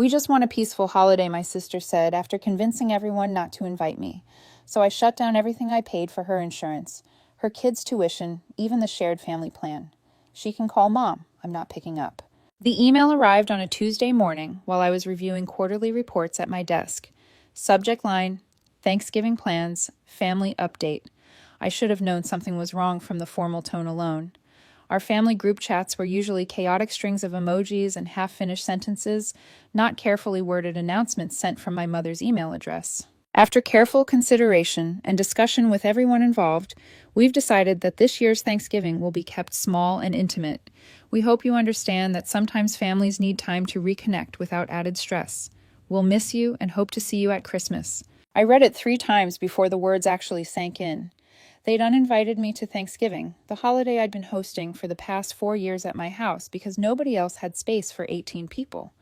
We just want a peaceful holiday, my sister said, after convincing everyone not to invite me. So I shut down everything I paid for her insurance, her kids' tuition, even the shared family plan. She can call Mom. I'm not picking up. The email arrived on a Tuesday morning while I was reviewing quarterly reports at my desk. Subject line, Thanksgiving plans, family update. I should have known something was wrong from the formal tone alone. Our family group chats were usually chaotic strings of emojis and half-finished sentences, not carefully worded announcements sent from my mother's email address. After careful consideration and discussion with everyone involved, we've decided that this year's Thanksgiving will be kept small and intimate. We hope you understand that sometimes families need time to reconnect without added stress. We'll miss you and hope to see you at Christmas. I read it 3 times before the words actually sank in. They'd uninvited me to Thanksgiving, the holiday I'd been hosting for the past 4 years at my house because nobody else had space for 18 people.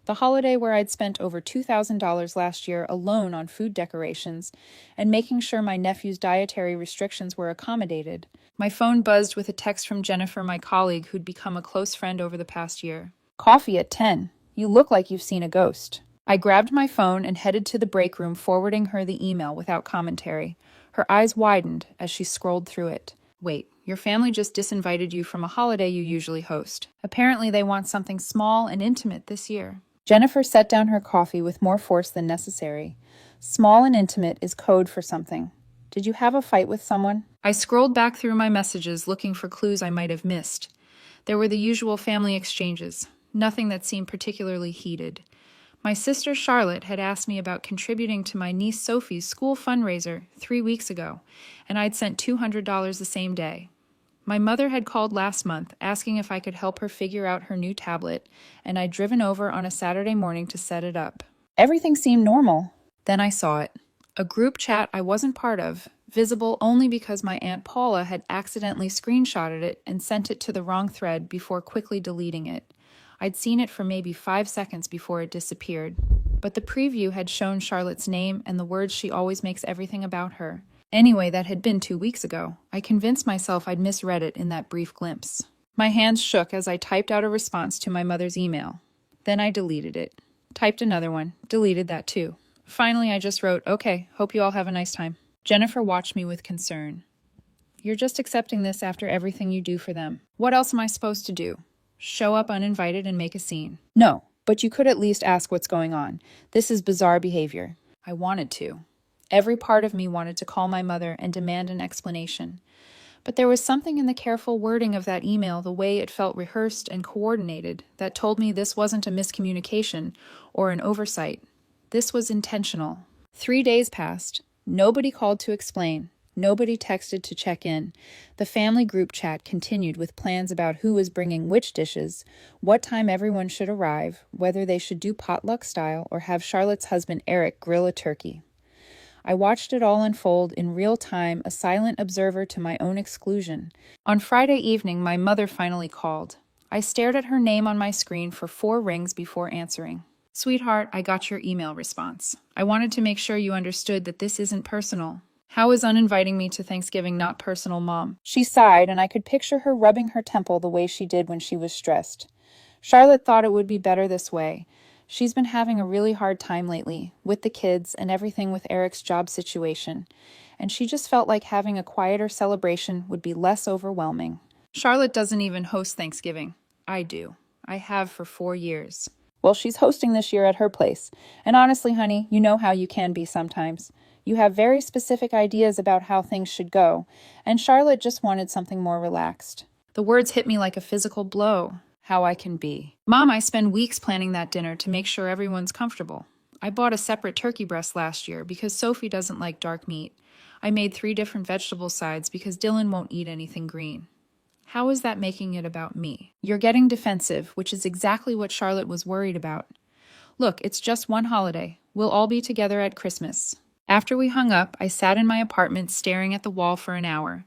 The holiday where I'd spent over $2,000 last year alone on food decorations and making sure my nephew's dietary restrictions were accommodated. My phone buzzed with a text from Jennifer, my colleague who'd become a close friend over the past year. Coffee at 10. You look like you've seen a ghost. I grabbed my phone and headed to the break room, forwarding her the email without commentary. Her eyes widened as she scrolled through it. Wait, your family just disinvited you from a holiday you usually host. Apparently they want something small and intimate this year. Jennifer set down her coffee with more force than necessary. Small and intimate is code for something. Did you have a fight with someone? I scrolled back through my messages looking for clues I might have missed. There were the usual family exchanges, nothing that seemed particularly heated. My sister Charlotte had asked me about contributing to my niece Sophie's school fundraiser 3 weeks ago, and I'd sent $200 the same day. My mother had called last month asking if I could help her figure out her new tablet, and I'd driven over on a Saturday morning to set it up. Everything seemed normal. Then I saw it. A group chat I wasn't part of, visible only because my Aunt Paula had accidentally screenshotted it and sent it to the wrong thread before quickly deleting it. I'd seen it for maybe 5 seconds before it disappeared, but the preview had shown Charlotte's name and the words she always makes everything about her. Anyway, that had been 2 weeks ago. I convinced myself I'd misread it in that brief glimpse. My hands shook as I typed out a response to my mother's email. Then I deleted it. Typed another one. Deleted that too. Finally, I just wrote, "Okay, hope you all have a nice time." Jennifer watched me with concern. "You're just accepting this after everything you do for them. What else am I supposed to do? Show up uninvited and make a scene?" "No, but you could at least ask what's going on. This is bizarre behavior." I wanted to. Every part of me wanted to call my mother and demand an explanation. But there was something in the careful wording of that email, the way it felt rehearsed and coordinated, that told me this wasn't a miscommunication or an oversight. This was intentional. 3 days passed. Nobody called to explain. Nobody texted to check in. The family group chat continued with plans about who was bringing which dishes, what time everyone should arrive, whether they should do potluck style or have Charlotte's husband Eric grill a turkey. I watched it all unfold in real time, a silent observer to my own exclusion. On Friday evening, my mother finally called. I stared at her name on my screen for 4 rings before answering. "Sweetheart, I got your email response. I wanted to make sure you understood that this isn't personal." "How is uninviting me to Thanksgiving not personal, Mom?" She sighed, and I could picture her rubbing her temple the way she did when she was stressed. "Charlotte thought it would be better this way. She's been having a really hard time lately, with the kids and everything with Eric's job situation, and she just felt like having a quieter celebration would be less overwhelming." Charlotte doesn't even host Thanksgiving. I do. I have for 4 years. Well, she's hosting this year at her place. And honestly, honey, you know how you can be sometimes. You have very specific ideas about how things should go, and Charlotte just wanted something more relaxed. The words hit me like a physical blow. How I can be. Mom, I spend weeks planning that dinner to make sure everyone's comfortable. I bought a separate turkey breast last year because Sophie doesn't like dark meat. I made 3 different vegetable sides because Dylan won't eat anything green. How is that making it about me? You're getting defensive, which is exactly what Charlotte was worried about. Look, it's just one holiday. We'll all be together at Christmas. After we hung up, I sat in my apartment staring at the wall for an hour.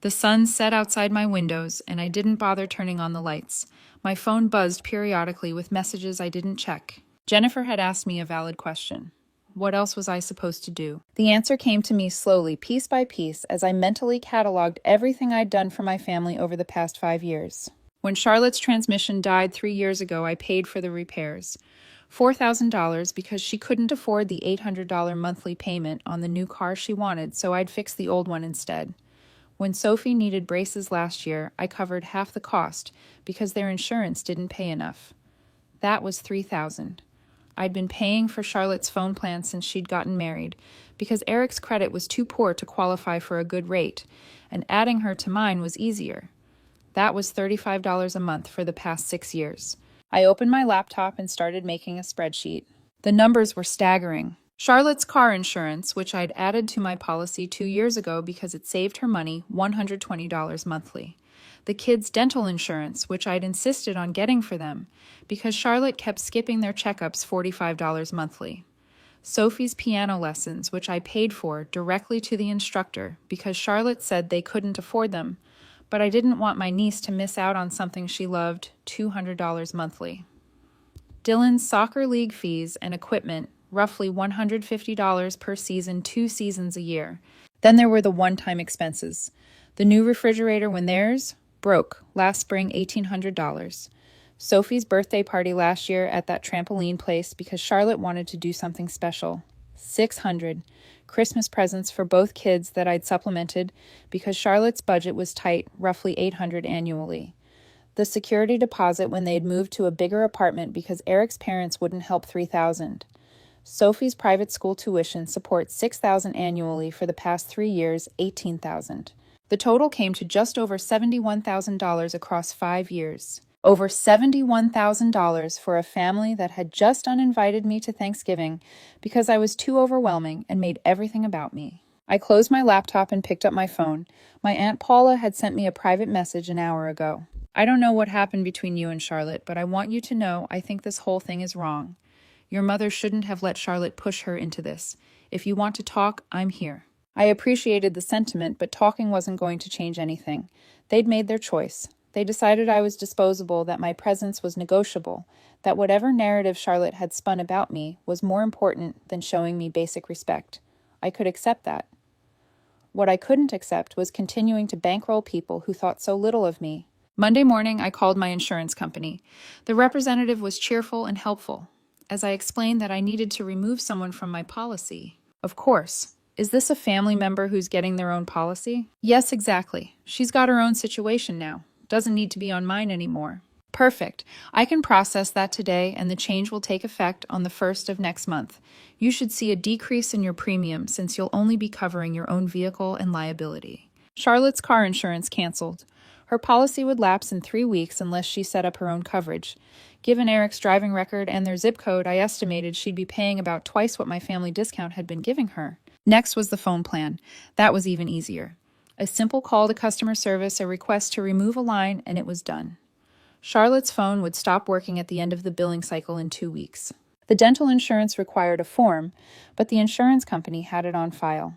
The sun set outside my windows, and I didn't bother turning on the lights. My phone buzzed periodically with messages I didn't check. Jennifer had asked me a valid question. What else was I supposed to do? The answer came to me slowly, piece by piece, as I mentally cataloged everything I'd done for my family over the past 5 years. When Charlotte's transmission died 3 years ago, I paid for the repairs. $4,000 because she couldn't afford the $800 monthly payment on the new car she wanted, so I'd fix the old one instead. When Sophie needed braces last year, I covered half the cost because their insurance didn't pay enough. That was $3,000. I'd been paying for Charlotte's phone plan since she'd gotten married because Eric's credit was too poor to qualify for a good rate, and adding her to mine was easier. That was $35 a month for the past 6 years. I opened my laptop and started making a spreadsheet. The numbers were staggering. Charlotte's car insurance, which I'd added to my policy 2 years ago because it saved her money, $120 monthly. The kids' dental insurance, which I'd insisted on getting for them because Charlotte kept skipping their checkups, $45 monthly. Sophie's piano lessons, which I paid for directly to the instructor because Charlotte said they couldn't afford them, but I didn't want my niece to miss out on something she loved, $200 monthly. Dylan's soccer league fees and equipment, roughly $150 per season, 2 seasons a year. Then there were the one-time expenses. The new refrigerator when theirs broke last spring, $1,800. Sophie's birthday party last year at that trampoline place because Charlotte wanted to do something special, $600. Christmas presents for both kids that I'd supplemented because Charlotte's budget was tight, roughly $800 annually. The security deposit when they'd moved to a bigger apartment because Eric's parents wouldn't help, $3,000. Sophie's private school tuition supports $6,000 annually for the past 3 years, $18,000. The total came to just over $71,000 across 5 years. Over $71,000 for a family that had just uninvited me to Thanksgiving because I was too overwhelming and made everything about me. I closed my laptop and picked up my phone. My Aunt Paula had sent me a private message an hour ago. I don't know what happened between you and Charlotte, but I want you to know I think this whole thing is wrong. Your mother shouldn't have let Charlotte push her into this. If you want to talk, I'm here. I appreciated the sentiment, but talking wasn't going to change anything. They'd made their choice. They decided I was disposable, that my presence was negotiable, that whatever narrative Charlotte had spun about me was more important than showing me basic respect. I could accept that. What I couldn't accept was continuing to bankroll people who thought so little of me. Monday morning, I called my insurance company. The representative was cheerful and helpful. As I explained that I needed to remove someone from my policy. Of course. Is this a family member who's getting their own policy? Yes, exactly. She's got her own situation now. Doesn't need to be on mine anymore. Perfect. I can process that today, and the change will take effect on the 1st of next month. You should see a decrease in your premium since you'll only be covering your own vehicle and liability. Charlotte's car insurance canceled. Her policy would lapse in 3 weeks unless she set up her own coverage. Given Eric's driving record and their zip code, I estimated she'd be paying about twice what my family discount had been giving her. Next was the phone plan. That was even easier. A simple call to customer service, a request to remove a line, and it was done. Charlotte's phone would stop working at the end of the billing cycle in 2 weeks. The dental insurance required a form, but the insurance company had it on file.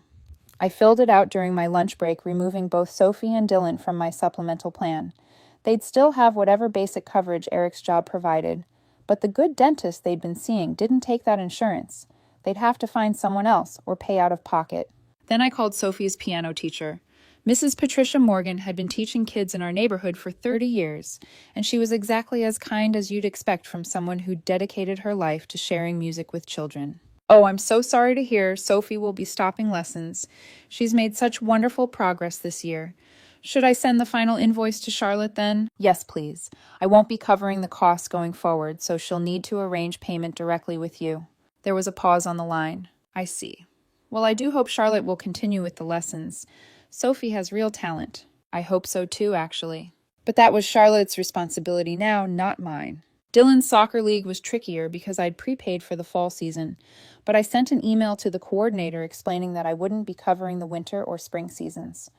I filled it out during my lunch break, removing both Sophie and Dylan from my supplemental plan. They'd still have whatever basic coverage Eric's job provided, but the good dentist they'd been seeing didn't take that insurance. They'd have to find someone else or pay out of pocket. Then I called Sophie's piano teacher. Mrs. Patricia Morgan had been teaching kids in our neighborhood for 30 years, and she was exactly as kind as you'd expect from someone who dedicated her life to sharing music with children. Oh, I'm so sorry to hear Sophie will be stopping lessons. She's made such wonderful progress this year. Should I send the final invoice to Charlotte then? Yes, please. I won't be covering the costs going forward, so she'll need to arrange payment directly with you. There was a pause on the line. I see. Well, I do hope Charlotte will continue with the lessons. Sophie has real talent. I hope so too, actually. But that was Charlotte's responsibility now, not mine. Dylan's soccer league was trickier because I'd prepaid for the fall season, but I sent an email to the coordinator explaining that I wouldn't be covering the winter or spring seasons.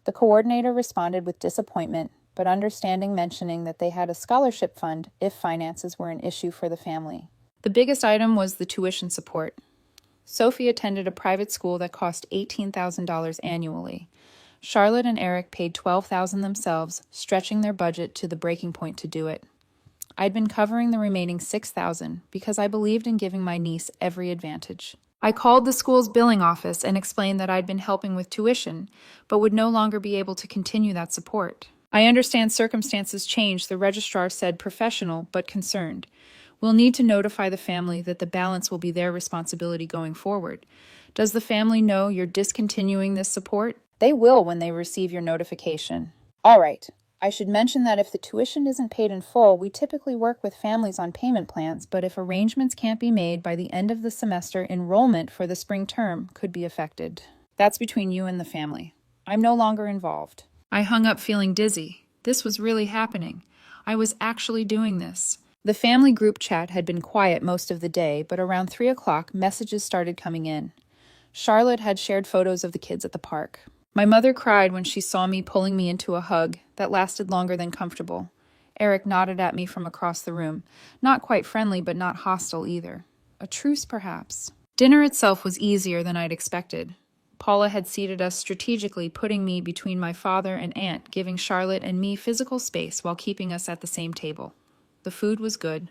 The coordinator responded with disappointment, but understanding, mentioning that they had a scholarship fund if finances were an issue for the family. The biggest item was the tuition support. Sophie attended a private school that cost $18,000 annually. Charlotte and Eric paid $12,000 themselves, stretching their budget to the breaking point to do it. I'd been covering the remaining $6,000 because I believed in giving my niece every advantage. I called the school's billing office and explained that I'd been helping with tuition, but would no longer be able to continue that support. I understand circumstances changed, the registrar said, professional but concerned. We'll need to notify the family that the balance will be their responsibility going forward. Does the family know you're discontinuing this support? They will when they receive your notification. All right. I should mention that if the tuition isn't paid in full, we typically work with families on payment plans, but if arrangements can't be made by the end of the semester, enrollment for the spring term could be affected. That's between you and the family. I'm no longer involved. I hung up feeling dizzy. This was really happening. I was actually doing this. The family group chat had been quiet most of the day, but around 3 o'clock, messages started coming in. Charlotte had shared photos of the kids at the park. My mother cried when she saw me pulling me into a hug that lasted longer than comfortable. Eric nodded at me from across the room, not quite friendly but not hostile either. A truce, perhaps. Dinner itself was easier than I'd expected. Paula had seated us strategically, putting me between my father and aunt, giving Charlotte and me physical space while keeping us at the same table. The food was good.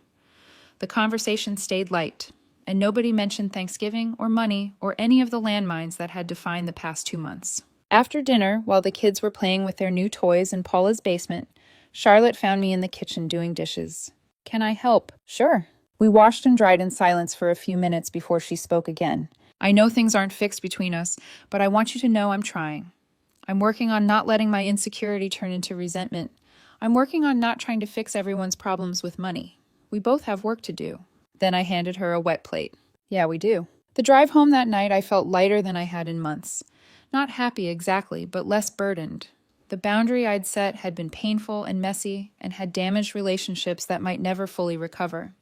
The conversation stayed light, and nobody mentioned Thanksgiving or money or any of the landmines that had defined the past 2 months. After dinner, while the kids were playing with their new toys in Paula's basement, Charlotte found me in the kitchen doing dishes. "Can I help?" "Sure." We washed and dried in silence for a few minutes before she spoke again. "I know things aren't fixed between us, but I want you to know I'm trying. I'm working on not letting my insecurity turn into resentment. I'm working on not trying to fix everyone's problems with money. We both have work to do." Then I handed her a wet plate. "Yeah, we do." The drive home that night, I felt lighter than I had in months. Not happy exactly, but less burdened. The boundary I'd set had been painful and messy and had damaged relationships that might never fully recover.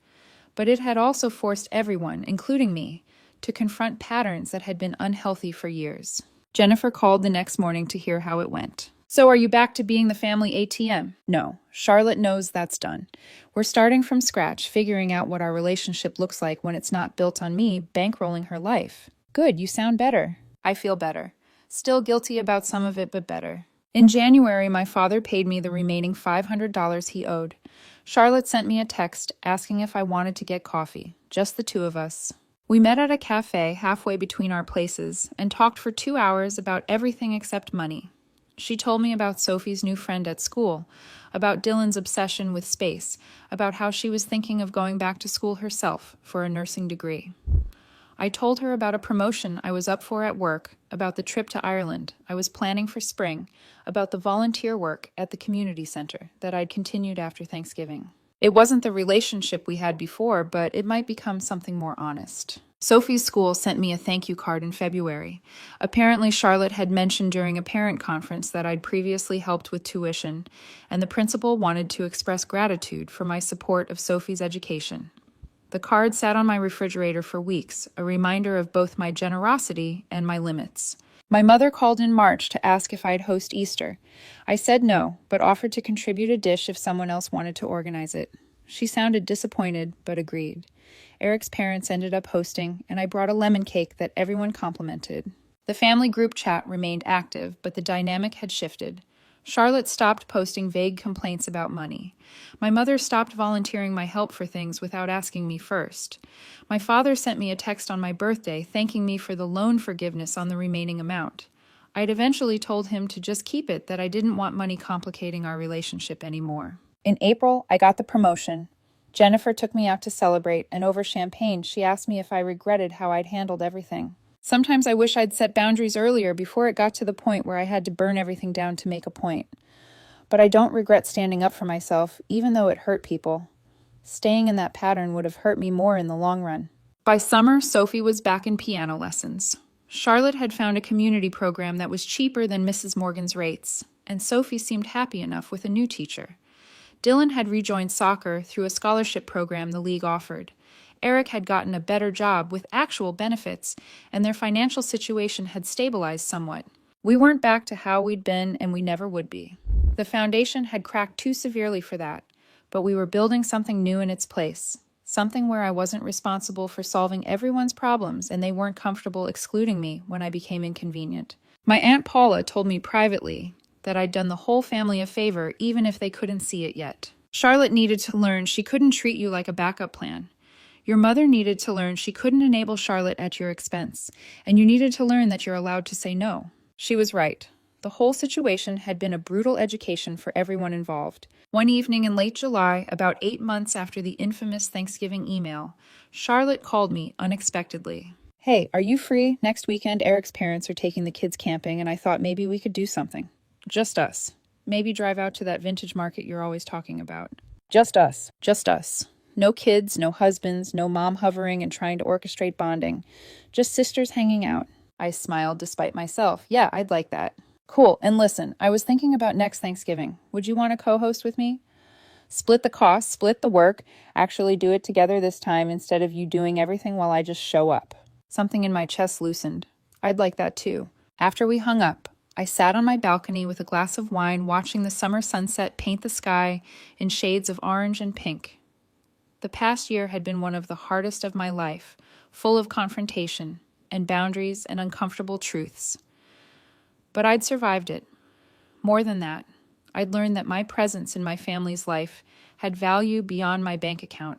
But it had also forced everyone, including me, to confront patterns that had been unhealthy for years. Jennifer called the next morning to hear how it went. "So are you back to being the family ATM?" "No. Charlotte knows that's done. We're starting from scratch, figuring out what our relationship looks like when it's not built on me bankrolling her life." "Good, you sound better." "I feel better. Still guilty about some of it, but better." In January, my father paid me the remaining $500 he owed. Charlotte sent me a text asking if I wanted to get coffee, just the two of us. We met at a cafe halfway between our places and talked for 2 hours about everything except money. She told me about Sophie's new friend at school, about Dylan's obsession with space, about how she was thinking of going back to school herself for a nursing degree. I told her about a promotion I was up for at work, about the trip to Ireland I was planning for spring, about the volunteer work at the community center that I'd continued after Thanksgiving. It wasn't the relationship we had before, but it might become something more honest. Sophie's school sent me a thank you card in February. Apparently, Charlotte had mentioned during a parent conference that I'd previously helped with tuition, and the principal wanted to express gratitude for my support of Sophie's education. The card sat on my refrigerator for weeks, a reminder of both my generosity and my limits. My mother called in March to ask if I'd host Easter. I said no, but offered to contribute a dish if someone else wanted to organize it. She sounded disappointed, but agreed. Eric's parents ended up hosting, and I brought a lemon cake that everyone complimented. The family group chat remained active, but the dynamic had shifted. Charlotte stopped posting vague complaints about money. My mother stopped volunteering my help for things without asking me first. My father sent me a text on my birthday thanking me for the loan forgiveness on the remaining amount. I'd eventually told him to just keep it, that I didn't want money complicating our relationship anymore. In April, I got the promotion. Jennifer took me out to celebrate, and over champagne, she asked me if I regretted how I'd handled everything. Sometimes I wish I'd set boundaries earlier before it got to the point where I had to burn everything down to make a point. But I don't regret standing up for myself, even though it hurt people. Staying in that pattern would have hurt me more in the long run. By summer, Sophie was back in piano lessons. Charlotte had found a community program that was cheaper than Mrs. Morgan's rates, and Sophie seemed happy enough with a new teacher. Dylan had rejoined soccer through a scholarship program the league offered. Eric had gotten a better job with actual benefits, and their financial situation had stabilized somewhat. We weren't back to how we'd been, and we never would be. The foundation had cracked too severely for that, but we were building something new in its place, something where I wasn't responsible for solving everyone's problems, and they weren't comfortable excluding me when I became inconvenient. My Aunt Paula told me privately that I'd done the whole family a favor, even if they couldn't see it yet. Charlotte needed to learn she couldn't treat you like a backup plan. Your mother needed to learn she couldn't enable Charlotte at your expense, and you needed to learn that you're allowed to say no. She was right. The whole situation had been a brutal education for everyone involved. One evening in late July, about 8 months after the infamous Thanksgiving email, Charlotte called me unexpectedly. "Hey, are you free? Next weekend, Eric's parents are taking the kids camping, and I thought maybe we could do something. Just us. Maybe drive out to that vintage market you're always talking about." Just us. Just us. No kids, no husbands, no mom hovering and trying to orchestrate bonding. Just sisters hanging out. I smiled despite myself. Yeah, I'd like that. Cool. And listen, I was thinking about next Thanksgiving. Would you want to co-host with me? Split the cost, split the work, actually do it together this time instead of you doing everything while I just show up. Something in my chest loosened. I'd like that too. After we hung up, I sat on my balcony with a glass of wine watching the summer sunset paint the sky in shades of orange and pink. The past year had been one of the hardest of my life, full of confrontation and boundaries and uncomfortable truths. But I'd survived it. More than that, I'd learned that my presence in my family's life had value beyond my bank account,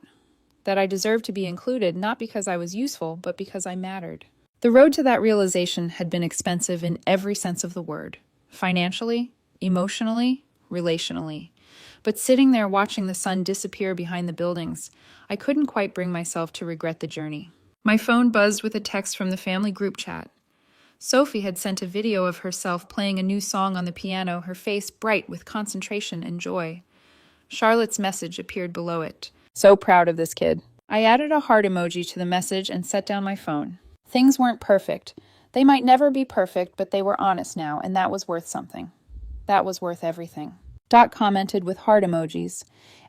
that I deserved to be included not because I was useful, but because I mattered. The road to that realization had been expensive in every sense of the word, financially, emotionally, relationally. But sitting there watching the sun disappear behind the buildings, I couldn't quite bring myself to regret the journey. My phone buzzed with a text from the family group chat. Sophie had sent a video of herself playing a new song on the piano, her face bright with concentration and joy. Charlotte's message appeared below it. So proud of this kid. I added a heart emoji to the message and set down my phone. Things weren't perfect. They might never be perfect, but they were honest now, and that was worth something. That was worth everything. Dot commented with heart emojis.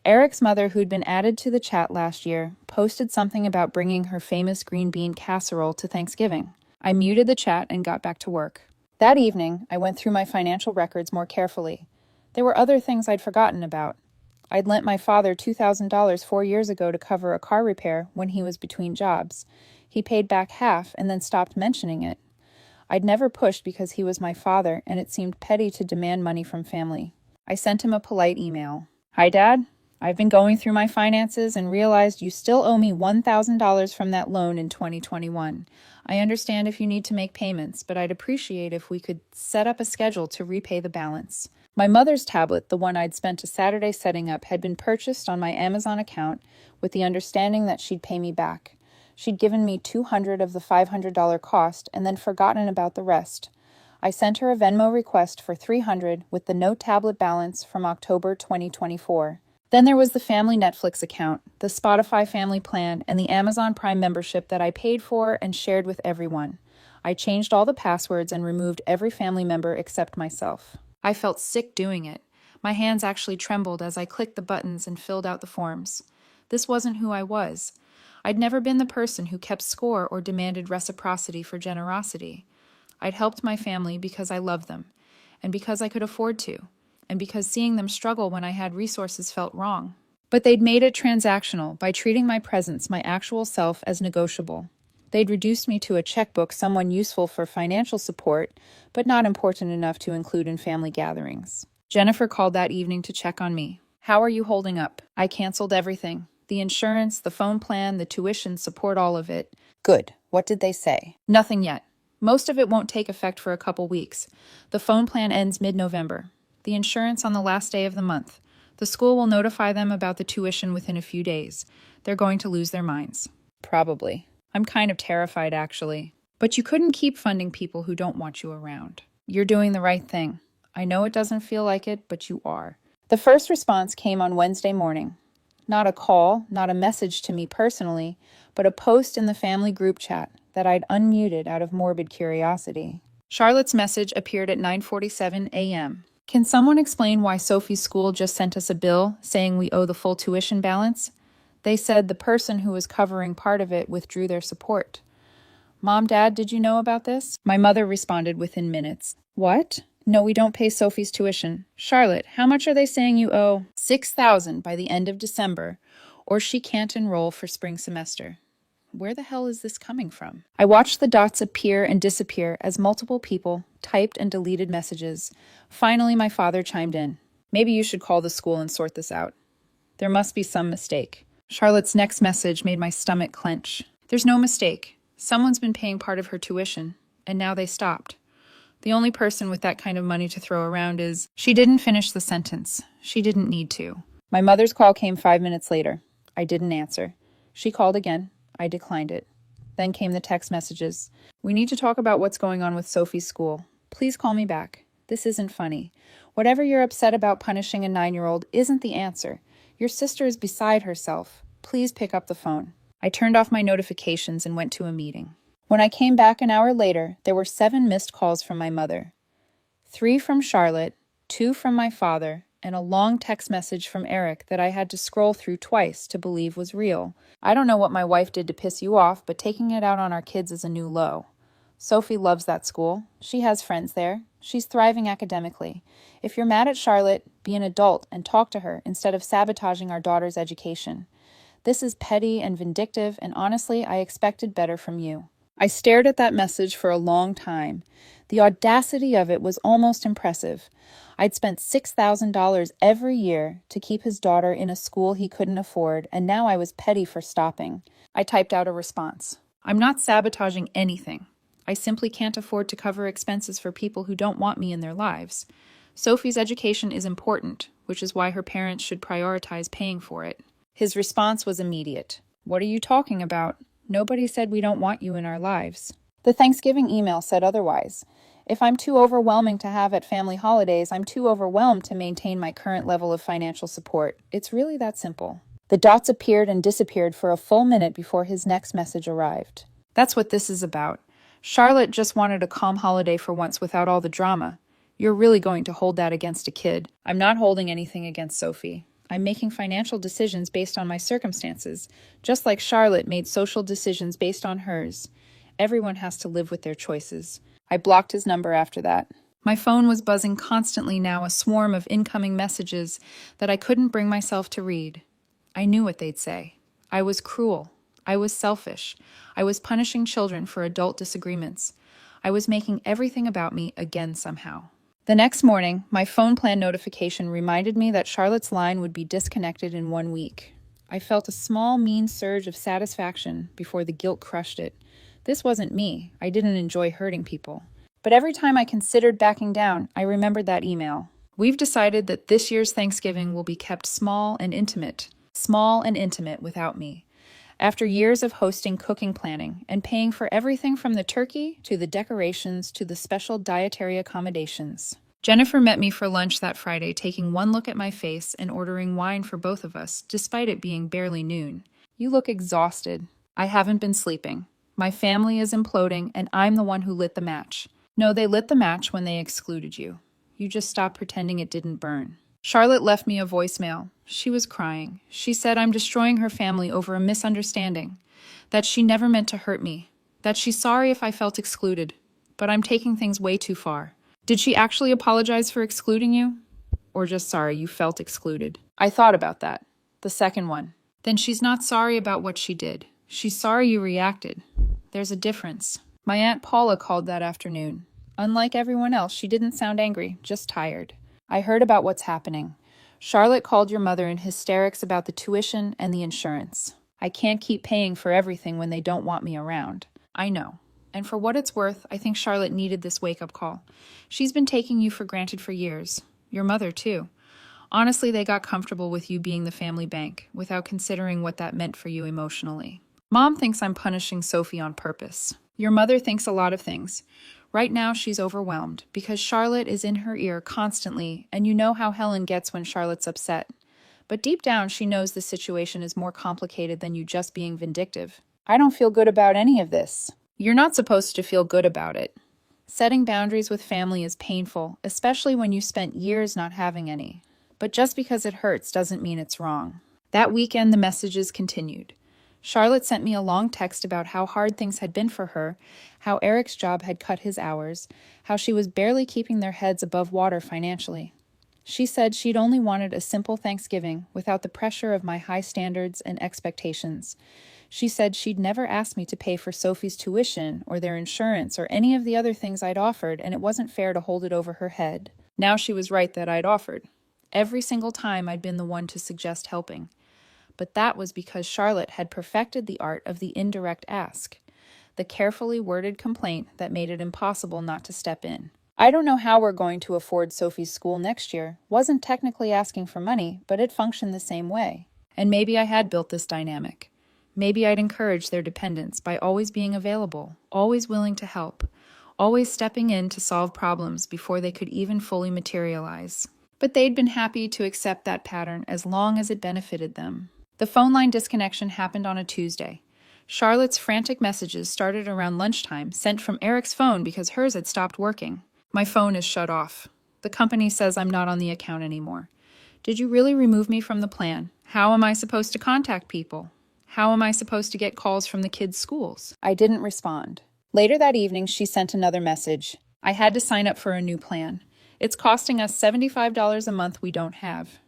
Eric's mother, who'd been added to the chat last year, posted something about bringing her famous green bean casserole to Thanksgiving. I muted the chat and got back to work. That evening, I went through my financial records more carefully. There were other things I'd forgotten about. I'd lent my father $2,000 4 years ago to cover a car repair when he was between jobs. He paid back half and then stopped mentioning it. I'd never pushed because he was my father, and it seemed petty to demand money from family. I sent him a polite email. "Hi, Dad. I've been going through my finances and realized you still owe me $1,000 from that loan in 2021. I understand if you need to make payments, but I'd appreciate if we could set up a schedule to repay the balance." My mother's tablet, the one I'd spent a Saturday setting up, had been purchased on my Amazon account with the understanding that she'd pay me back. She'd given me $200 of the $500 cost and then forgotten about the rest. I sent her a Venmo request for $300 with the no tablet balance from October 2024. Then there was the family Netflix account, the Spotify family plan, and the Amazon Prime membership that I paid for and shared with everyone. I changed all the passwords and removed every family member except myself. I felt sick doing it. My hands actually trembled as I clicked the buttons and filled out the forms. This wasn't who I was. I'd never been the person who kept score or demanded reciprocity for generosity. I'd helped my family because I loved them, and because I could afford to, and because seeing them struggle when I had resources felt wrong. But they'd made it transactional by treating my presence, my actual self, as negotiable. They'd reduced me to a checkbook, someone useful for financial support, but not important enough to include in family gatherings. Jennifer called that evening to check on me. "How are you holding up?" I canceled everything. The insurance, the phone plan, the tuition, support, all of it. Good. What did they say? Nothing yet. Most of it won't take effect for a couple weeks. The phone plan ends mid-November. The insurance on the last day of the month. The school will notify them about the tuition within a few days. They're going to lose their minds. Probably. I'm kind of terrified, actually. But you couldn't keep funding people who don't want you around. You're doing the right thing. I know it doesn't feel like it, but you are. The first response came on Wednesday morning. Not a call, not a message to me personally, but a post in the family group chat that I'd unmuted out of morbid curiosity. Charlotte's message appeared at 9:47 a.m. "Can someone explain why Sophie's school just sent us a bill saying we owe the full tuition balance? They said the person who was covering part of it withdrew their support. Mom, Dad, did you know about this?" My mother responded within minutes. "What? No, we don't pay Sophie's tuition. Charlotte, how much are they saying you owe?" $6,000 by the end of December, or she can't enroll for spring semester. Where the hell is this coming from? I watched the dots appear and disappear as multiple people typed and deleted messages. Finally, my father chimed in. "Maybe you should call the school and sort this out. There must be some mistake." Charlotte's next message made my stomach clench. "There's no mistake. Someone's been paying part of her tuition, and now they stopped. The only person with that kind of money to throw around is... She didn't finish the sentence. She didn't need to. My mother's call came 5 minutes later. I didn't answer. She called again. I declined it. Then came the text messages. We need to talk about what's going on with Sophie's school. Please call me back. This isn't funny. Whatever you're upset about punishing a 9-year-old isn't the answer. Your sister is beside herself. Please pick up the phone. I turned off my notifications and went to a meeting. When I came back an hour later, there were 7 missed calls from my mother. 3 from Charlotte, 2 from my father, and a long text message from Eric that I had to scroll through twice to believe was real. I don't know what my wife did to piss you off, but taking it out on our kids is a new low. Sophie loves that school. She has friends there. She's thriving academically. If you're mad at Charlotte, be an adult and talk to her instead of sabotaging our daughter's education. This is petty and vindictive, and honestly, I expected better from you. I stared at that message for a long time. The audacity of it was almost impressive. I'd spent $6,000 every year to keep his daughter in a school he couldn't afford, and now I was petty for stopping. I typed out a response. I'm not sabotaging anything. I simply can't afford to cover expenses for people who don't want me in their lives. Sophie's education is important, which is why her parents should prioritize paying for it. His response was immediate. What are you talking about? Nobody said we don't want you in our lives. The Thanksgiving email said otherwise. If I'm too overwhelming to have at family holidays, I'm too overwhelmed to maintain my current level of financial support. It's really that simple. The dots appeared and disappeared for a full minute before his next message arrived. That's what this is about. Charlotte just wanted a calm holiday for once without all the drama. You're really going to hold that against a kid. I'm not holding anything against Sophie. I'm making financial decisions based on my circumstances, just like Charlotte made social decisions based on hers. Everyone has to live with their choices. I blocked his number after that. My phone was buzzing constantly now, a swarm of incoming messages that I couldn't bring myself to read. I knew what they'd say. I was cruel. I was selfish. I was punishing children for adult disagreements. I was making everything about me again somehow. The next morning, my phone plan notification reminded me that Charlotte's line would be disconnected in 1 week. I felt a small, mean surge of satisfaction before the guilt crushed it. This wasn't me. I didn't enjoy hurting people. But every time I considered backing down, I remembered that email. We've decided that this year's Thanksgiving will be kept small and intimate without me. After years of hosting cooking planning and paying for everything from the turkey to the decorations to the special dietary accommodations. Jennifer met me for lunch that Friday, taking one look at my face and ordering wine for both of us, despite it being barely noon. You look exhausted. I haven't been sleeping. My family is imploding, and I'm the one who lit the match. No, they lit the match when they excluded you. You just stopped pretending it didn't burn. Charlotte left me a voicemail. She was crying. She said I'm destroying her family over a misunderstanding, that she never meant to hurt me, that she's sorry if I felt excluded, but I'm taking things way too far. Did she actually apologize for excluding you? Or just sorry you felt excluded? I thought about that. The second one. Then she's not sorry about what she did. She's sorry you reacted. There's a difference. My Aunt Paula called that afternoon. Unlike everyone else, she didn't sound angry, just tired. I heard about what's happening. Charlotte called your mother in hysterics about the tuition and the insurance. I can't keep paying for everything when they don't want me around. I know. And for what it's worth, I think Charlotte needed this wake-up call. She's been taking you for granted for years. Your mother, too. Honestly, they got comfortable with you being the family bank, without considering what that meant for you emotionally. Mom thinks I'm punishing Sophie on purpose. Your mother thinks a lot of things. Right now, she's overwhelmed because Charlotte is in her ear constantly, and you know how Helen gets when Charlotte's upset. But deep down, she knows the situation is more complicated than you just being vindictive. I don't feel good about any of this. You're not supposed to feel good about it. Setting boundaries with family is painful, especially when you spent years not having any. But just because it hurts doesn't mean it's wrong. That weekend, the messages continued. Charlotte sent me a long text about how hard things had been for her, how Eric's job had cut his hours, how she was barely keeping their heads above water financially. She said she'd only wanted a simple Thanksgiving without the pressure of my high standards and expectations. She said she'd never asked me to pay for Sophie's tuition or their insurance or any of the other things I'd offered, and it wasn't fair to hold it over her head. Now she was right that I'd offered. Every single time I'd been the one to suggest helping. But that was because Charlotte had perfected the art of the indirect ask, the carefully worded complaint that made it impossible not to step in. I don't know how we're going to afford Sophie's school next year. Wasn't technically asking for money, but it functioned the same way. And maybe I had built this dynamic. Maybe I'd encouraged their dependence by always being available, always willing to help, always stepping in to solve problems before they could even fully materialize. But they'd been happy to accept that pattern as long as it benefited them. The phone line disconnection happened on a Tuesday. Charlotte's frantic messages started around lunchtime, sent from Eric's phone because hers had stopped working. My phone is shut off. The company says I'm not on the account anymore. Did you really remove me from the plan? How am I supposed to contact people? How am I supposed to get calls from the kids' schools? I didn't respond. Later that evening, she sent another message. I had to sign up for a new plan. It's costing us $75 a month we don't have.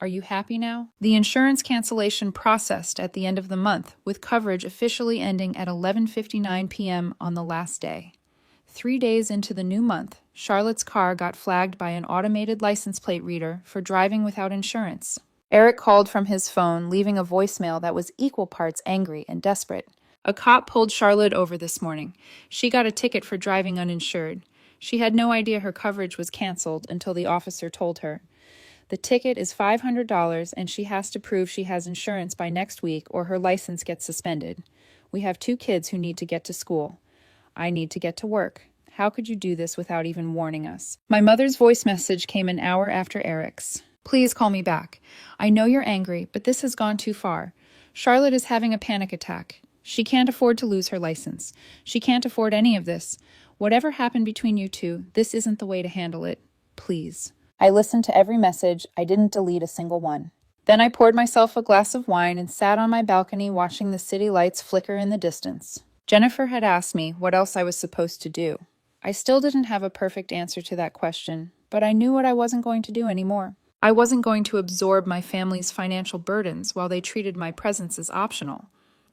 Are you happy now? The insurance cancellation processed at the end of the month, with coverage officially ending at 11:59 p.m. on the last day. 3 days into the new month, Charlotte's car got flagged by an automated license plate reader for driving without insurance. Eric called from his phone, leaving a voicemail that was equal parts angry and desperate. A cop pulled Charlotte over this morning. She got a ticket for driving uninsured. She had no idea her coverage was canceled until the officer told her. The ticket is $500 and she has to prove she has insurance by next week or her license gets suspended. We have 2 kids who need to get to school. I need to get to work. How could you do this without even warning us? My mother's voice message came an hour after Eric's. Please call me back. I know you're angry, but this has gone too far. Charlotte is having a panic attack. She can't afford to lose her license. She can't afford any of this. Whatever happened between you two, this isn't the way to handle it. Please. I listened to every message. I didn't delete a single one. Then I poured myself a glass of wine and sat on my balcony watching the city lights flicker in the distance. Jennifer had asked me what else I was supposed to do. I still didn't have a perfect answer to that question, but I knew what I wasn't going to do anymore. I wasn't going to absorb my family's financial burdens while they treated my presence as optional.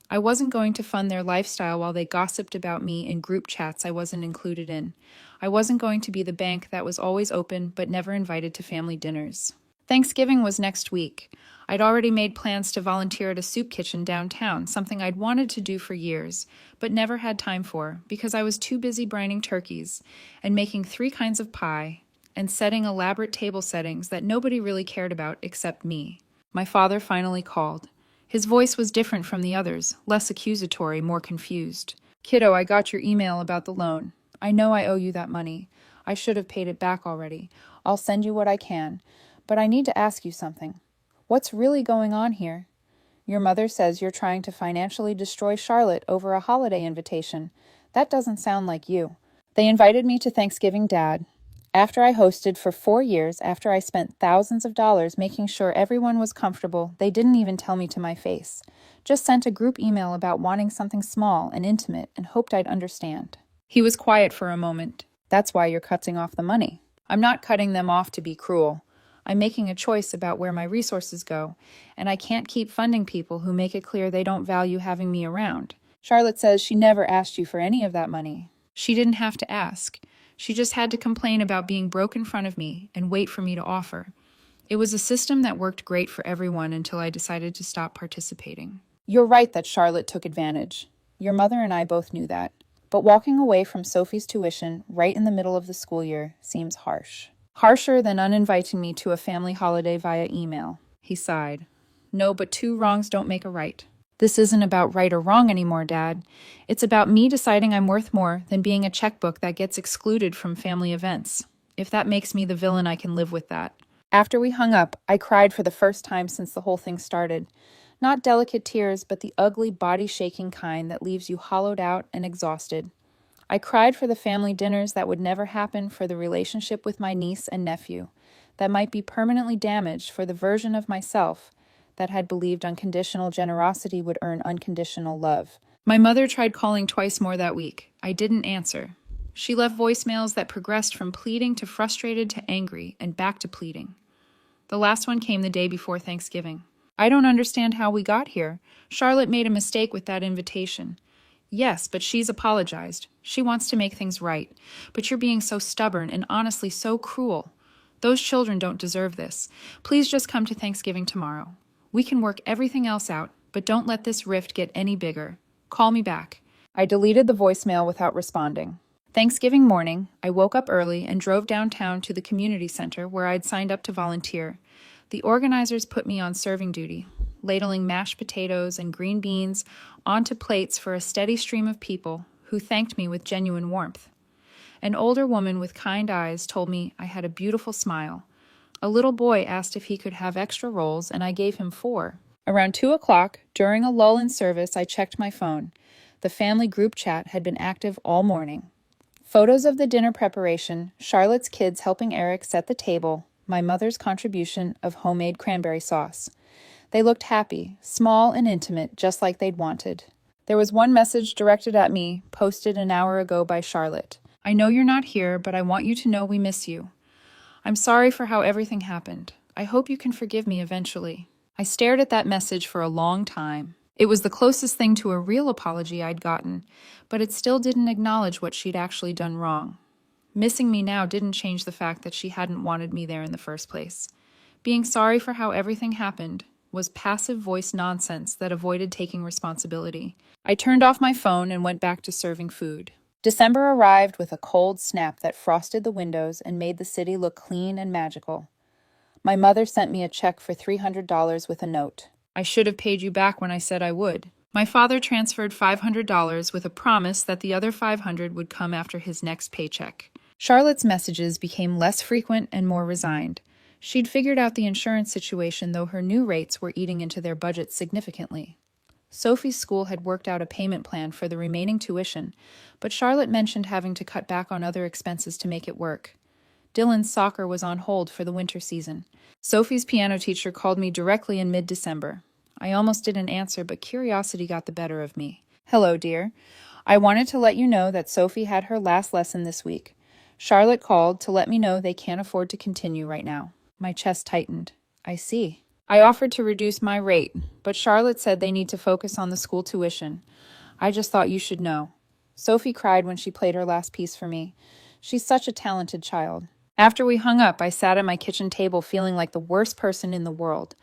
I wasn't going to fund their lifestyle while they gossiped about me in group chats I wasn't included in. I wasn't going to be the bank that was always open but never invited to family dinners. Thanksgiving was next week. I'd already made plans to volunteer at a soup kitchen downtown, something I'd wanted to do for years, but never had time for because I was too busy brining turkeys and making 3 kinds of pie and setting elaborate table settings that nobody really cared about except me. My father finally called. His voice was different from the others, less accusatory, more confused. Kiddo, I got your email about the loan. I know I owe you that money. I should have paid it back already. I'll send you what I can. But I need to ask you something. What's really going on here? Your mother says you're trying to financially destroy Charlotte over a holiday invitation. That doesn't sound like you. They invited me to Thanksgiving, Dad. After I hosted for 4 years, after I spent thousands of dollars making sure everyone was comfortable, they didn't even tell me to my face. Just sent a group email about wanting something small and intimate and hoped I'd understand. He was quiet for a moment. That's why you're cutting off the money. I'm not cutting them off to be cruel. I'm making a choice about where my resources go, and I can't keep funding people who make it clear they don't value having me around. Charlotte says she never asked you for any of that money. She didn't have to ask. She just had to complain about being broke in front of me and wait for me to offer. It was a system that worked great for everyone until I decided to stop participating. You're right that Charlotte took advantage. Your mother and I both knew that. But walking away from Sophie's tuition right in the middle of the school year seems harsh. Harsher than uninviting me to a family holiday via email. He sighed. No, but 2 wrongs don't make a right. This isn't about right or wrong anymore, Dad. It's about me deciding I'm worth more than being a checkbook that gets excluded from family events. If that makes me the villain, I can live with that. After we hung up, I cried for the first time since the whole thing started. Not delicate tears, but the ugly, body-shaking kind that leaves you hollowed out and exhausted. I cried for the family dinners that would never happen, for the relationship with my niece and nephew, that might be permanently damaged, for the version of myself that had believed unconditional generosity would earn unconditional love. My mother tried calling twice more that week. I didn't answer. She left voicemails that progressed from pleading to frustrated to angry and back to pleading. The last one came the day before Thanksgiving. I don't understand how we got here. Charlotte made a mistake with that invitation. Yes, but she's apologized. She wants to make things right. But you're being so stubborn and honestly so cruel. Those children don't deserve this. Please just come to Thanksgiving tomorrow. We can work everything else out, but don't let this rift get any bigger. Call me back. I deleted the voicemail without responding. Thanksgiving morning, I woke up early and drove downtown to the community center where I'd signed up to volunteer. The organizers put me on serving duty, ladling mashed potatoes and green beans onto plates for a steady stream of people who thanked me with genuine warmth. An older woman with kind eyes told me I had a beautiful smile. A little boy asked if he could have extra rolls, and I gave him 4. Around 2 o'clock, during a lull in service, I checked my phone. The family group chat had been active all morning. Photos of the dinner preparation, Charlotte's kids helping Eric set the table, my mother's contribution of homemade cranberry sauce. They looked happy, small and intimate, just like they'd wanted. There was one message directed at me, posted an hour ago by Charlotte. I know you're not here, but I want you to know we miss you. I'm sorry for how everything happened. I hope you can forgive me eventually. I stared at that message for a long time. It was the closest thing to a real apology I'd gotten, but it still didn't acknowledge what she'd actually done wrong. Missing me now didn't change the fact that she hadn't wanted me there in the first place. Being sorry for how everything happened was passive voice nonsense that avoided taking responsibility. I turned off my phone and went back to serving food. December arrived with a cold snap that frosted the windows and made the city look clean and magical. My mother sent me a check for $300 with a note. I should have paid you back when I said I would. My father transferred $500 with a promise that the other $500 would come after his next paycheck. Charlotte's messages became less frequent and more resigned. She'd figured out the insurance situation, though her new rates were eating into their budget significantly. Sophie's school had worked out a payment plan for the remaining tuition, but Charlotte mentioned having to cut back on other expenses to make it work. Dylan's soccer was on hold for the winter season. Sophie's piano teacher called me directly in mid-December. I almost didn't answer, but curiosity got the better of me. Hello, dear. I wanted to let you know that Sophie had her last lesson this week. Charlotte called to let me know they can't afford to continue right now. My chest tightened. I see. I offered to reduce my rate, but Charlotte said they need to focus on the school tuition. I just thought you should know. Sophie cried when she played her last piece for me. She's such a talented child. After we hung up, I sat at my kitchen table feeling like the worst person in the world.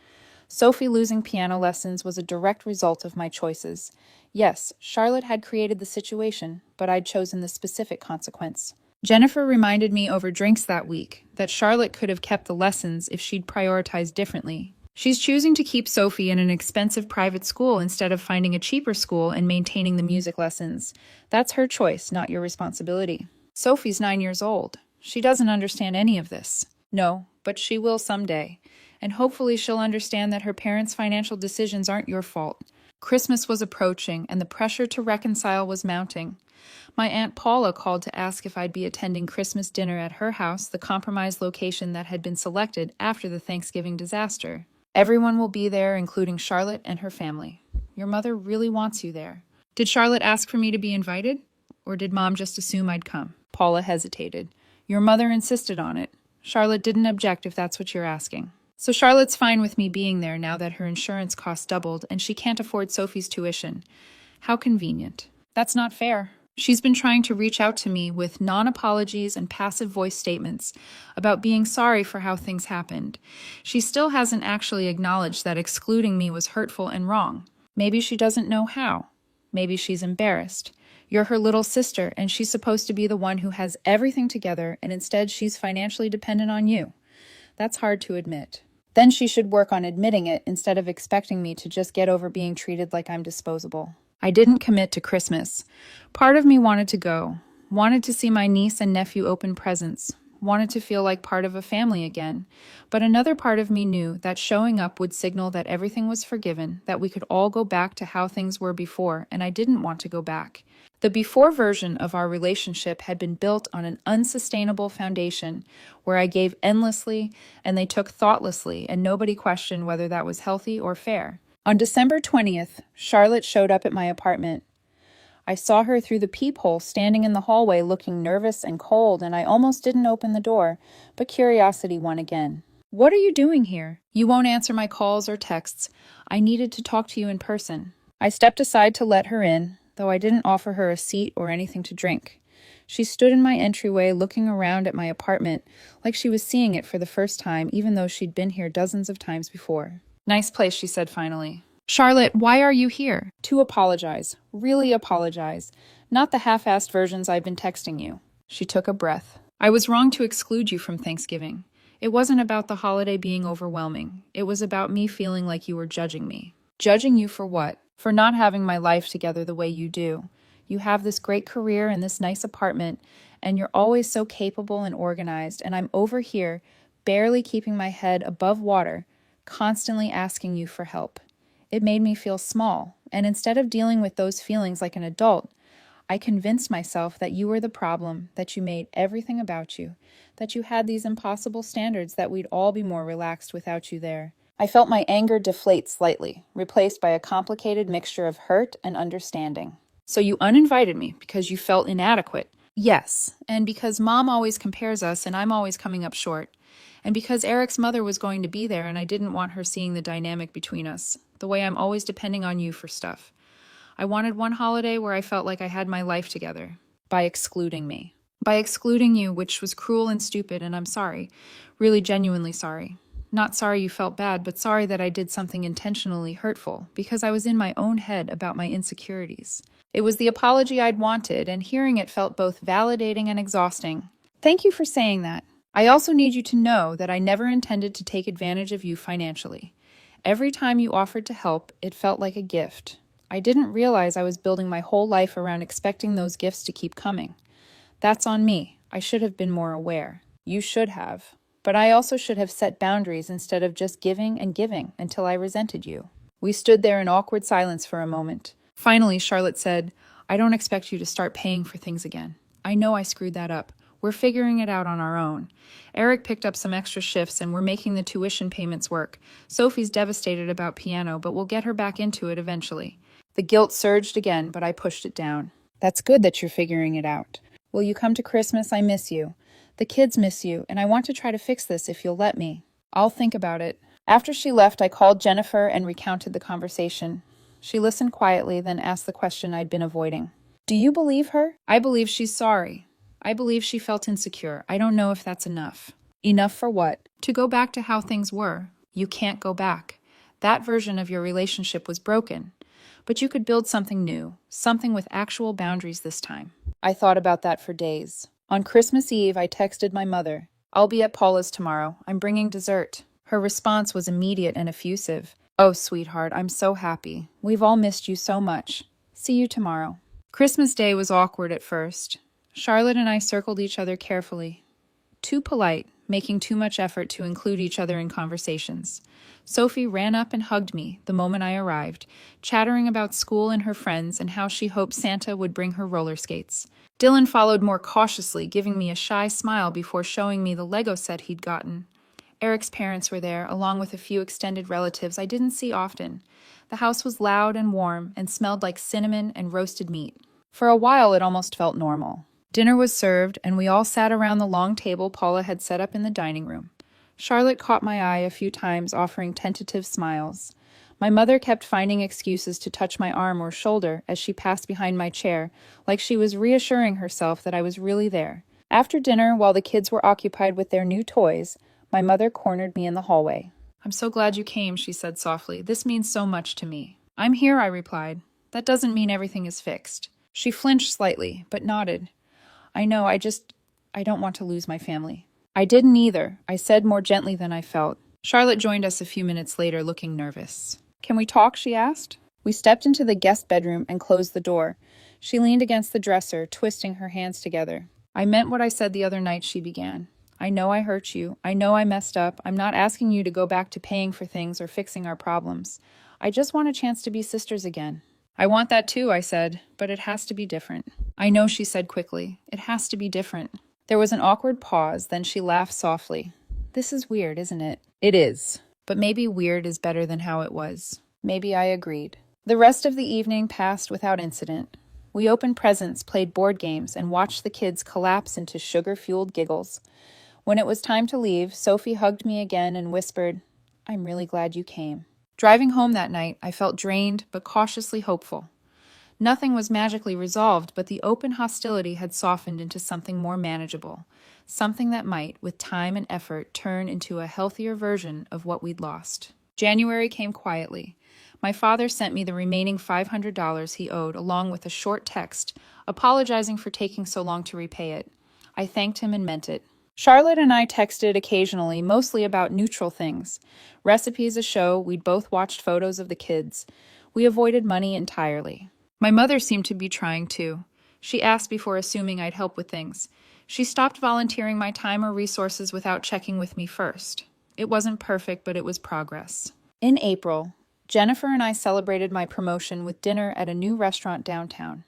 Sophie losing piano lessons was a direct result of my choices. Yes, Charlotte had created the situation, but I'd chosen the specific consequence. Jennifer reminded me over drinks that week that Charlotte could have kept the lessons if she'd prioritized differently. She's choosing to keep Sophie in an expensive private school instead of finding a cheaper school and maintaining the music lessons. That's her choice, not your responsibility. Sophie's 9 years old. She doesn't understand any of this. No, but she will someday. And hopefully she'll understand that her parents' financial decisions aren't your fault. Christmas was approaching, and the pressure to reconcile was mounting. My Aunt Paula called to ask if I'd be attending Christmas dinner at her house, the compromised location that had been selected after the Thanksgiving disaster. Everyone will be there, including Charlotte and her family. Your mother really wants you there. Did Charlotte ask for me to be invited? Or did Mom just assume I'd come? Paula hesitated. Your mother insisted on it. Charlotte didn't object if that's what you're asking. So Charlotte's fine with me being there now that her insurance costs doubled and she can't afford Sophie's tuition. How convenient. That's not fair. She's been trying to reach out to me with non-apologies and passive voice statements about being sorry for how things happened. She still hasn't actually acknowledged that excluding me was hurtful and wrong. Maybe she doesn't know how. Maybe she's embarrassed. You're her little sister, and she's supposed to be the one who has everything together, and instead she's financially dependent on you. That's hard to admit. Then she should work on admitting it instead of expecting me to just get over being treated like I'm disposable. I didn't commit to Christmas. Part of me wanted to go, wanted to see my niece and nephew open presents, wanted to feel like part of a family again. But another part of me knew that showing up would signal that everything was forgiven, that we could all go back to how things were before, and I didn't want to go back. The before version of our relationship had been built on an unsustainable foundation where I gave endlessly and they took thoughtlessly, and nobody questioned whether that was healthy or fair. On December 20th, Charlotte showed up at my apartment. I saw her through the peephole standing in the hallway looking nervous and cold, and I almost didn't open the door, but curiosity won again. What are you doing here? You won't answer my calls or texts. I needed to talk to you in person. I stepped aside to let her in, though I didn't offer her a seat or anything to drink. She stood in my entryway looking around at my apartment like she was seeing it for the first time, even though she'd been here dozens of times before. Nice place, she said finally. Charlotte, why are you here? To apologize. Really apologize. Not the half-assed versions I've been texting you. She took a breath. I was wrong to exclude you from Thanksgiving. It wasn't about the holiday being overwhelming. It was about me feeling like you were judging me. Judging you for what? For not having my life together the way you do. You have this great career and this nice apartment, and you're always so capable and organized, and I'm over here, barely keeping my head above water, constantly asking you for help. It made me feel small, and instead of dealing with those feelings like an adult, I convinced myself that you were the problem, that you made everything about you, that you had these impossible standards, that we'd all be more relaxed without you there. I felt my anger deflate slightly, replaced by a complicated mixture of hurt and understanding. So you uninvited me because you felt inadequate. Yes, and because Mom always compares us and I'm always coming up short. And because Eric's mother was going to be there and I didn't want her seeing the dynamic between us, the way I'm always depending on you for stuff. I wanted one holiday where I felt like I had my life together, by excluding me. By excluding you, which was cruel and stupid, and I'm sorry. Really genuinely sorry. Not sorry you felt bad, but sorry that I did something intentionally hurtful, because I was in my own head about my insecurities. It was the apology I'd wanted, and hearing it felt both validating and exhausting. Thank you for saying that. I also need you to know that I never intended to take advantage of you financially. Every time you offered to help, it felt like a gift. I didn't realize I was building my whole life around expecting those gifts to keep coming. That's on me. I should have been more aware. You should have. But I also should have set boundaries instead of just giving and giving until I resented you. We stood there in awkward silence for a moment. Finally, Charlotte said, I don't expect you to start paying for things again. I know I screwed that up. We're figuring it out on our own. Eric picked up some extra shifts and we're making the tuition payments work. Sophie's devastated about piano, but we'll get her back into it eventually. The guilt surged again, but I pushed it down. That's good that you're figuring it out. Will you come to Christmas? I miss you. The kids miss you, and I want to try to fix this if you'll let me. I'll think about it. After she left, I called Jennifer and recounted the conversation. She listened quietly, then asked the question I'd been avoiding. Do you believe her? I believe she's sorry. I believe she felt insecure. I don't know if that's enough. Enough for what? To go back to how things were. You can't go back. That version of your relationship was broken. But you could build something new, something with actual boundaries this time. I thought about that for days. On Christmas Eve, I texted my mother. I'll be at Paula's tomorrow. I'm bringing dessert. Her response was immediate and effusive. Oh, sweetheart, I'm so happy. We've all missed you so much. See you tomorrow. Christmas Day was awkward at first. Charlotte and I circled each other carefully. Too polite, making too much effort to include each other in conversations. Sophie ran up and hugged me the moment I arrived, chattering about school and her friends and how she hoped Santa would bring her roller skates. Dylan followed more cautiously, giving me a shy smile before showing me the Lego set he'd gotten. Eric's parents were there, along with a few extended relatives I didn't see often. The house was loud and warm and smelled like cinnamon and roasted meat. For a while, it almost felt normal. Dinner was served, and we all sat around the long table Paula had set up in the dining room. Charlotte caught my eye a few times, offering tentative smiles. My mother kept finding excuses to touch my arm or shoulder as she passed behind my chair, like she was reassuring herself that I was really there. After dinner, while the kids were occupied with their new toys, my mother cornered me in the hallway. I'm so glad you came, she said softly. This means so much to me. I'm here, I replied. That doesn't mean everything is fixed. She flinched slightly, but nodded. I know, I don't want to lose my family. I didn't either, I said more gently than I felt. Charlotte joined us a few minutes later, looking nervous. Can we talk? She asked. We stepped into the guest bedroom and closed the door. She leaned against the dresser, twisting her hands together. I meant what I said the other night, she began. I know I hurt you. I know I messed up. I'm not asking you to go back to paying for things or fixing our problems. I just want a chance to be sisters again. I want that too, I said, but it has to be different. I know, she said quickly. It has to be different. There was an awkward pause, then she laughed softly. This is weird, isn't it? It is. But maybe weird is better than how it was. Maybe I agreed. The rest of the evening passed without incident. We opened presents, played board games, and watched the kids collapse into sugar-fueled giggles. When it was time to leave, Sophie hugged me again and whispered, I'm really glad you came. Driving home that night, I felt drained but cautiously hopeful. Nothing was magically resolved, but the open hostility had softened into something more manageable, something that might, with time and effort, turn into a healthier version of what we'd lost. January came quietly. My father sent me the remaining $500 he owed, along with a short text, apologizing for taking so long to repay it. I thanked him and meant it. Charlotte and I texted occasionally, mostly about neutral things. Recipes a show, we'd both watched photos of the kids. We avoided money entirely. My mother seemed to be trying too. She asked before assuming I'd help with things. She stopped volunteering my time or resources without checking with me first. It wasn't perfect, but it was progress. In April, Jennifer and I celebrated my promotion with dinner at a new restaurant downtown.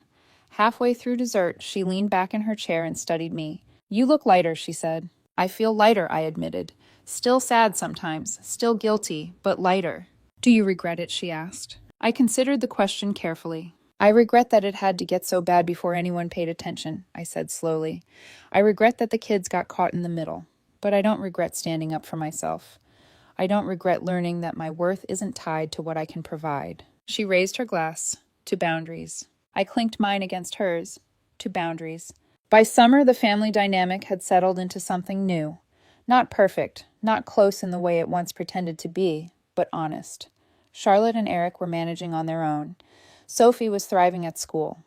Halfway through dessert, she leaned back in her chair and studied me. "You look lighter," she said. "I feel lighter," I admitted. "Still sad sometimes, still guilty, but lighter." "Do you regret it?" she asked. I considered the question carefully. "I regret that it had to get so bad before anyone paid attention," I said slowly. "I regret that the kids got caught in the middle. But I don't regret standing up for myself. I don't regret learning that my worth isn't tied to what I can provide." She raised her glass. "To boundaries." I clinked mine against hers. "To boundaries." By summer, the family dynamic had settled into something new. Not perfect, not close in the way it once pretended to be, but honest. Charlotte and Eric were managing on their own. Sophie was thriving at school.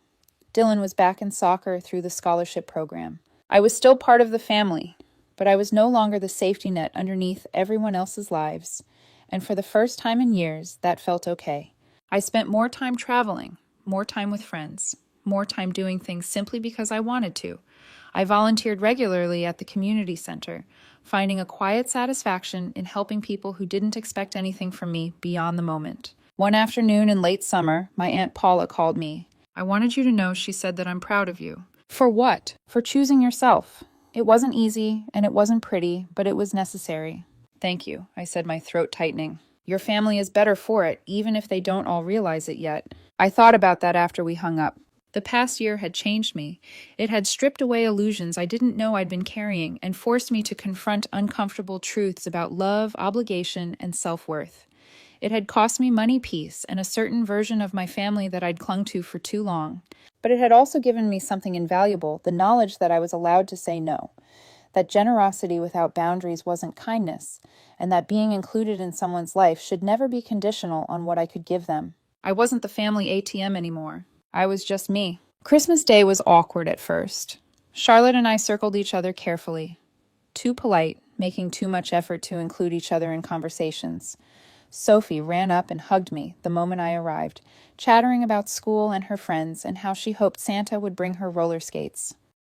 Dylan was back in soccer through the scholarship program. I was still part of the family, but I was no longer the safety net underneath everyone else's lives. And for the first time in years, that felt okay. I spent more time traveling, more time with friends, more time doing things simply because I wanted to. I volunteered regularly at the community center, finding a quiet satisfaction in helping people who didn't expect anything from me beyond the moment. One afternoon in late summer, my Aunt Paula called me. "I wanted you to know," she said, "that I'm proud of you." "For what?" "For choosing yourself. It wasn't easy, and it wasn't pretty, but it was necessary." "Thank you," I said, my throat tightening. "Your family is better for it, even if they don't all realize it yet." I thought about that after we hung up. The past year had changed me. It had stripped away illusions I didn't know I'd been carrying and forced me to confront uncomfortable truths about love, obligation, and self-worth. It had cost me money, peace, and a certain version of my family that I'd clung to for too long. But it had also given me something invaluable, the knowledge that I was allowed to say no, that generosity without boundaries wasn't kindness, and that being included in someone's life should never be conditional on what I could give them. I wasn't the family ATM anymore. I was just me. Christmas Day was awkward at first. Charlotte and I circled each other carefully. Too polite, making too much effort to include each other in conversations. Sophie ran up and hugged me the moment I arrived, chattering about school and her friends and how she hoped Santa would bring her roller skates.